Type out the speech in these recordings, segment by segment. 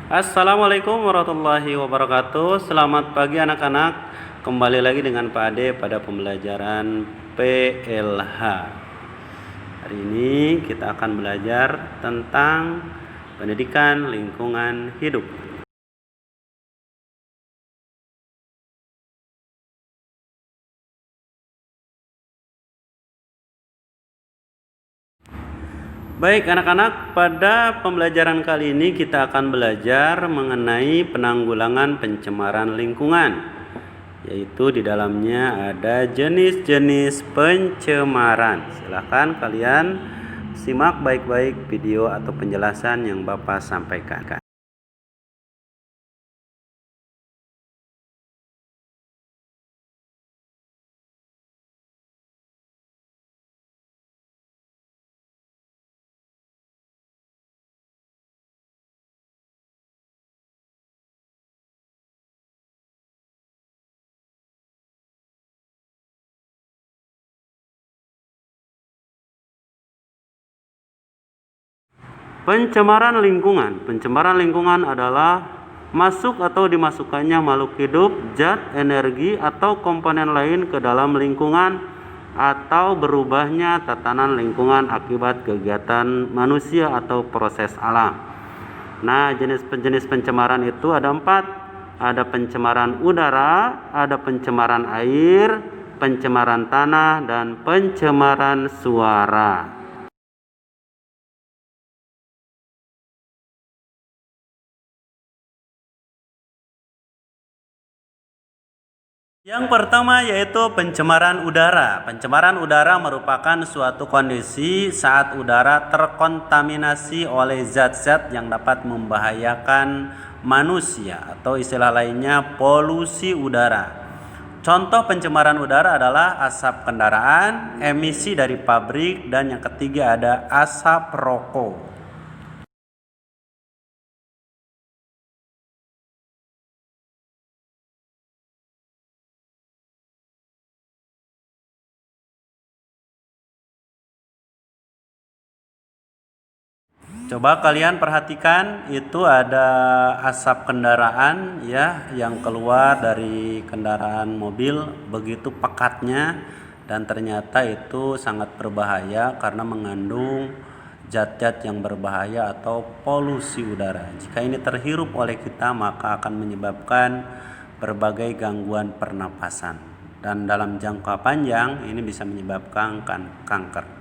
Assalamualaikum warahmatullahi wabarakatuh. Selamat pagi anak-anak. Kembali lagi dengan Pak Ade pada pembelajaran PLH. Hari ini kita akan belajar tentang pendidikan lingkungan hidup. Baik anak-anak, pada pembelajaran kali ini kita akan belajar mengenai penanggulangan pencemaran lingkungan, yaitu di dalamnya ada jenis-jenis pencemaran. Silahkan kalian simak baik-baik video atau penjelasan yang Bapak sampaikan. Pencemaran lingkungan. Pencemaran lingkungan adalah masuk atau dimasukkannya makhluk hidup, zat, energi, atau komponen lain ke dalam lingkungan atau berubahnya tatanan lingkungan akibat kegiatan manusia atau proses alam. Nah, jenis-jenis pencemaran itu ada 4. Ada pencemaran udara, ada pencemaran air, pencemaran tanah, dan pencemaran suara. Yang pertama yaitu pencemaran udara. Pencemaran udara merupakan suatu kondisi saat udara terkontaminasi oleh zat-zat yang dapat membahayakan manusia atau istilah lainnya polusi udara. Contoh pencemaran udara adalah asap kendaraan, emisi dari pabrik, dan yang ketiga ada asap rokok. Coba kalian perhatikan, itu ada asap kendaraan ya yang keluar dari kendaraan mobil begitu pekatnya, dan ternyata itu sangat berbahaya karena mengandung zat-zat yang berbahaya atau polusi udara. Jika ini terhirup oleh kita maka akan menyebabkan berbagai gangguan pernapasan, dan dalam jangka panjang ini bisa menyebabkan kanker.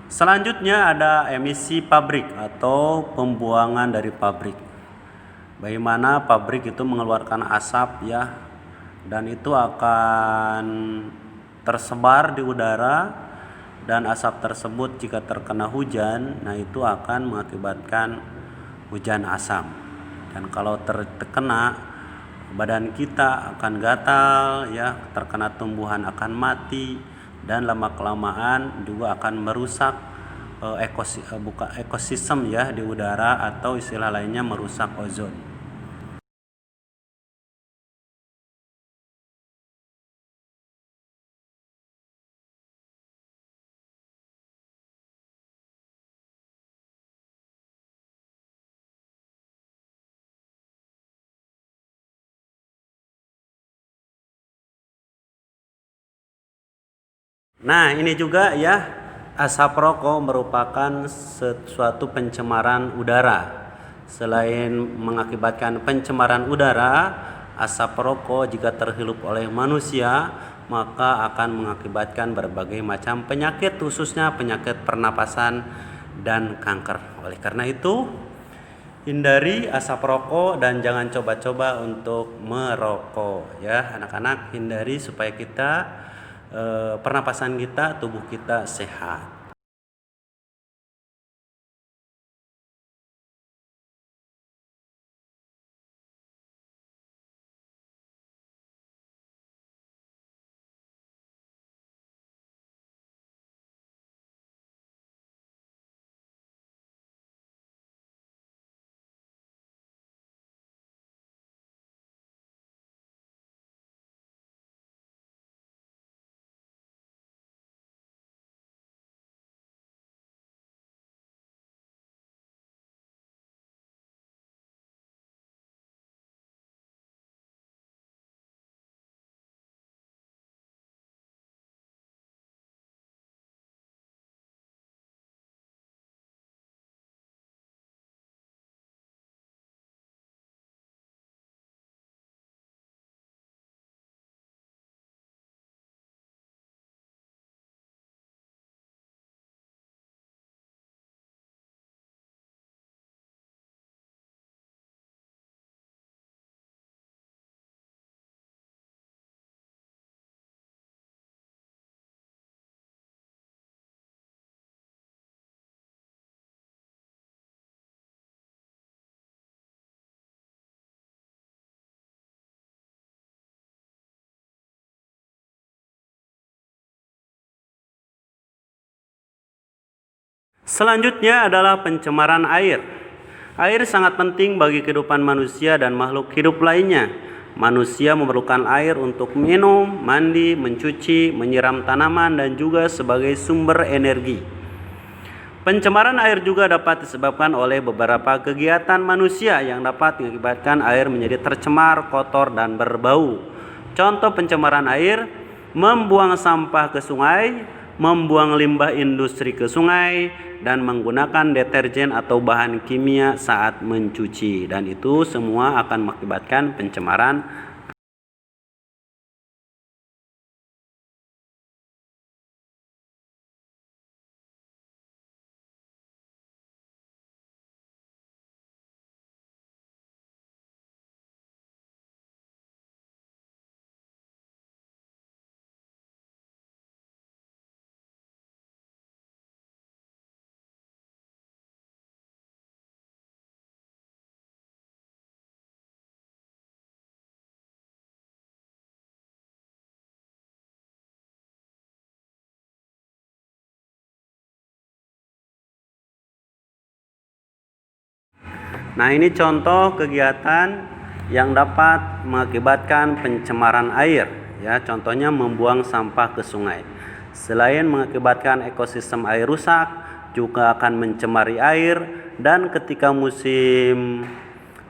Selanjutnya ada emisi pabrik atau pembuangan dari pabrik. Bagaimana pabrik itu mengeluarkan asap ya, dan itu akan tersebar di udara, dan asap tersebut jika terkena hujan, nah itu akan mengakibatkan hujan asam. Dan kalau terkena badan kita akan gatal ya, terkena tumbuhan akan mati, dan lama kelamaan juga akan merusak ekosistem ya di udara, atau istilah lainnya merusak ozon. Nah, ini juga ya, asap rokok merupakan suatu pencemaran udara. Selain mengakibatkan pencemaran udara, asap rokok jika terhirup oleh manusia maka akan mengakibatkan berbagai macam penyakit, khususnya penyakit pernapasan dan kanker. Oleh karena itu, hindari asap rokok dan jangan coba-coba untuk merokok ya anak-anak. Hindari supaya kita pernapasan kita, tubuh kita sehat. Selanjutnya adalah pencemaran air. Air sangat penting bagi kehidupan manusia dan makhluk hidup lainnya. Manusia memerlukan air untuk minum, mandi, mencuci, menyiram tanaman, dan juga sebagai sumber energi. Pencemaran air juga dapat disebabkan oleh beberapa kegiatan manusia yang dapat mengakibatkan air menjadi tercemar, kotor, dan berbau. Contoh pencemaran air: membuang sampah ke sungai, membuang limbah industri ke sungai, dan menggunakan deterjen atau bahan kimia saat mencuci. Dan itu semua akan mengakibatkan pencemaran. Nah, ini contoh kegiatan yang dapat mengakibatkan pencemaran air, ya. Contohnya membuang sampah ke sungai. Selain mengakibatkan ekosistem air rusak, juga akan mencemari air, dan ketika musim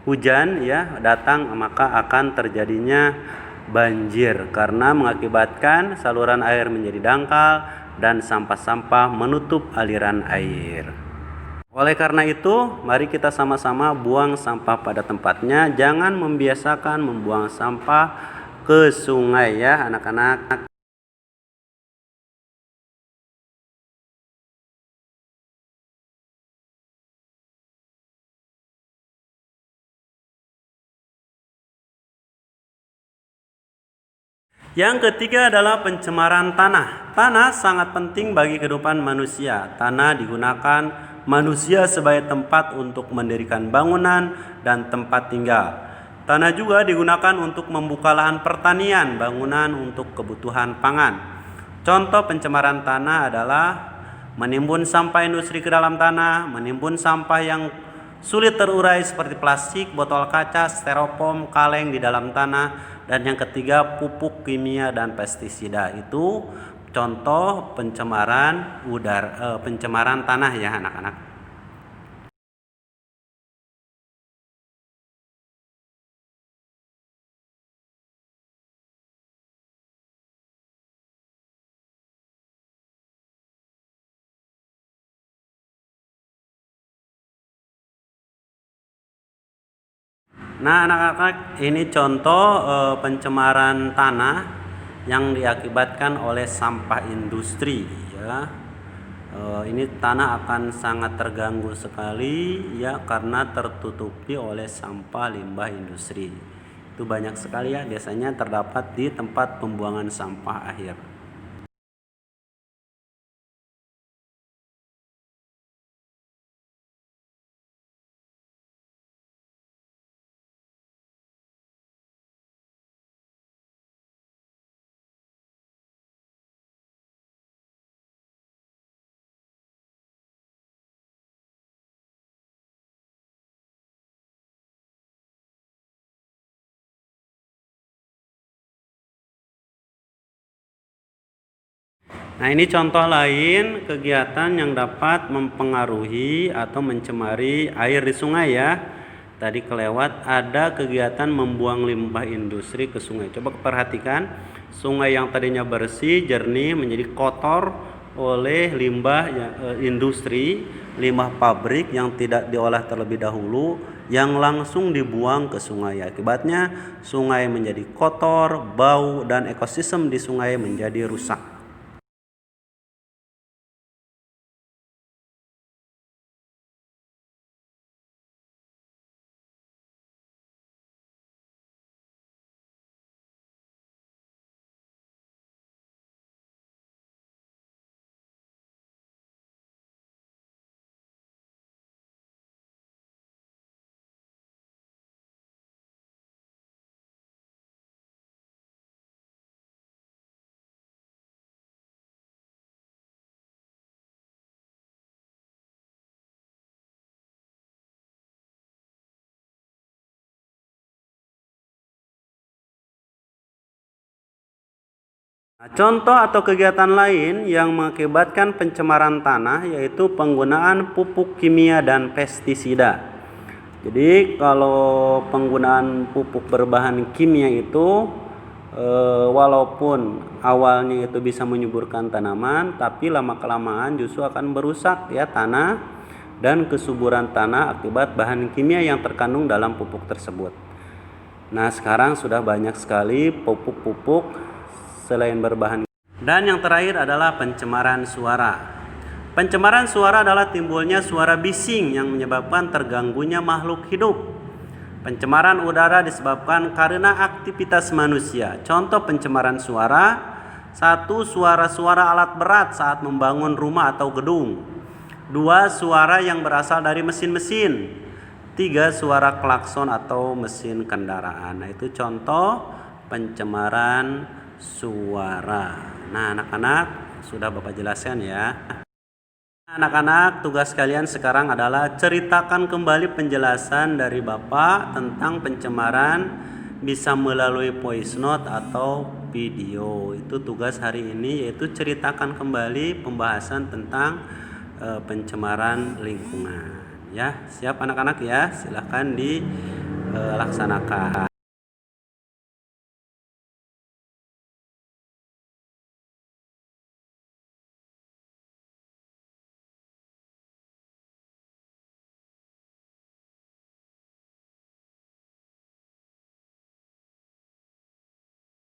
hujan ya datang, maka akan terjadinya banjir karena mengakibatkan saluran air menjadi dangkal dan sampah-sampah menutup aliran air. Oleh karena itu, mari kita sama-sama buang sampah pada tempatnya. Jangan membiasakan membuang sampah ke sungai ya, anak-anak. Yang ketiga adalah pencemaran tanah. Tanah sangat penting bagi kehidupan manusia. Tanah digunakan manusia sebagai tempat untuk mendirikan bangunan dan tempat tinggal. Tanah juga digunakan untuk membuka lahan pertanian, bangunan untuk kebutuhan pangan. Contoh pencemaran tanah adalah menimbun sampah industri ke dalam tanah, menimbun sampah yang sulit terurai seperti plastik, botol kaca, styrofoam, kaleng di dalam tanah, dan yang ketiga pupuk kimia dan pestisida. Itu contoh pencemaran udara, pencemaran tanah ya anak-anak. Nah, anak-anak, ini contoh pencemaran tanah yang diakibatkan oleh sampah industri ya. Ini tanah akan sangat terganggu sekali ya karena tertutupi oleh sampah limbah industri. Itu banyak sekali ya, biasanya terdapat di tempat pembuangan sampah akhir. Nah, ini contoh lain kegiatan yang dapat mempengaruhi atau mencemari air di sungai ya. Tadi kelewat, ada kegiatan membuang limbah industri ke sungai. Coba perhatikan, sungai yang tadinya bersih, jernih menjadi kotor oleh limbah industri, limbah pabrik yang tidak diolah terlebih dahulu, yang langsung dibuang ke sungai. Akibatnya sungai menjadi kotor, bau, dan ekosistem di sungai menjadi rusak. Contoh atau kegiatan lain yang mengakibatkan pencemaran tanah yaitu penggunaan pupuk kimia dan pestisida. Jadi kalau penggunaan pupuk berbahan kimia itu walaupun awalnya itu bisa menyuburkan tanaman, tapi lama-kelamaan justru akan merusak ya tanah dan kesuburan tanah akibat bahan kimia yang terkandung dalam pupuk tersebut. Nah, sekarang sudah banyak sekali pupuk-pupuk selain berbahan. Dan yang terakhir adalah pencemaran suara. Pencemaran suara adalah timbulnya suara bising yang menyebabkan terganggunya makhluk hidup. Pencemaran udara disebabkan karena aktivitas manusia. Contoh pencemaran suara: 1. Suara-suara alat berat saat membangun rumah atau gedung. 2. Suara yang berasal dari mesin-mesin. 3. Suara klakson atau mesin kendaraan. Nah, itu contoh pencemaran suara. Nah, anak-anak sudah Bapak jelaskan ya. Anak-anak, tugas kalian sekarang adalah ceritakan kembali penjelasan dari Bapak tentang pencemaran, bisa melalui voice note atau video. Itu tugas hari ini, yaitu ceritakan kembali pembahasan tentang pencemaran lingkungan. Ya, siap anak-anak ya? Silahkan dilaksanakan.